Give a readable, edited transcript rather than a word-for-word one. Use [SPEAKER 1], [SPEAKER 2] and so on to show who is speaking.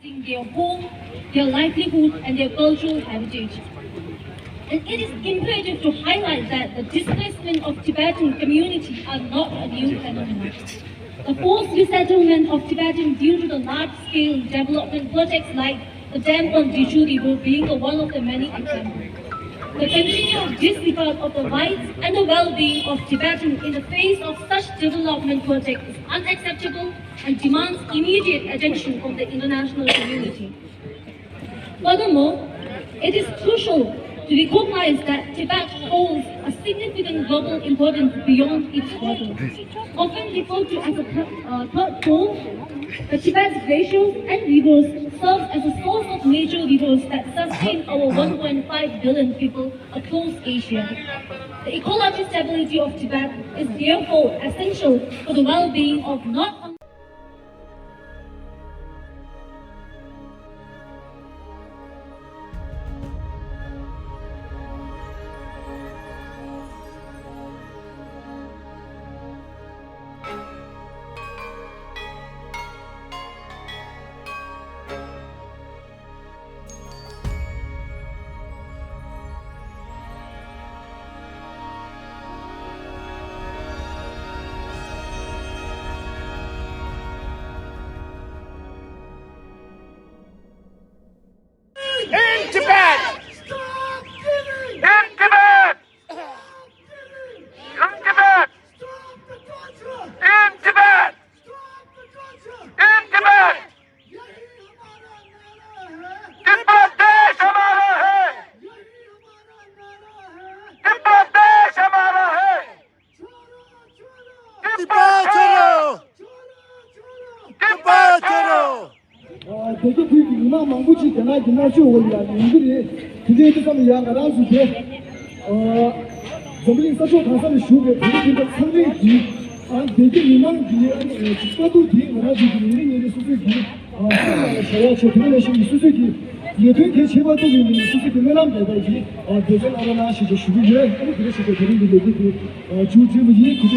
[SPEAKER 1] Their home, their livelihood, and their cultural heritage. And it is imperative to highlight that the displacement of Tibetan community are not a new phenomenon. The forced resettlement of Tibetans due to the large-scale development projects like the dam on Dege River being one of the many examples. The continued disregard of the rights and the well-being of Tibetans in the face of such development projects is unacceptable and demands immediate attention from the international community. Furthermore, it is crucial to recognize that Tibet holds a significant global importance beyond its borders. Often referred to as a third pole, the Tibet's glaciers and rivers serve as a source of major rivers that sustain our 1.5 billion people across Asia. The ecological stability of Tibet is therefore essential for the well-being of not only
[SPEAKER 2] In Tibet!
[SPEAKER 3] Stop giving!
[SPEAKER 2] In Tibet!
[SPEAKER 3] Stop giving!
[SPEAKER 2] In Tibet!
[SPEAKER 3] Stop the torture!
[SPEAKER 2] In Tibet!
[SPEAKER 3] Stop the torture!
[SPEAKER 2] In Tibet!
[SPEAKER 3] यही हमारा नारा है!
[SPEAKER 2] तिब्बत देश हमारा है!
[SPEAKER 3] यही हमारा नारा है!
[SPEAKER 2] तिब्बत देश हमारा है!
[SPEAKER 3] छोड़ो छोड़ो!
[SPEAKER 2] तिब्बत छोड़ो! तिब्बत छोड़ो!
[SPEAKER 3] देखे कोई बिना मांगू ची करना गिना जो हो गया इंद्री तुझे तो सब यहाँ करा सुधे जमीन सचो खासा में शूट है फिर भी समझे कि देखे निमान दिए जिसका तो थी मना जी मेरे सुसे की शायद छोटे में से सुसे की ये तो के छेवा तो भी सुसे के मेरा में था कि देखे ना ना से जो शुरू है तो फिर से करेंगे लेकिन जो मुझे कुछ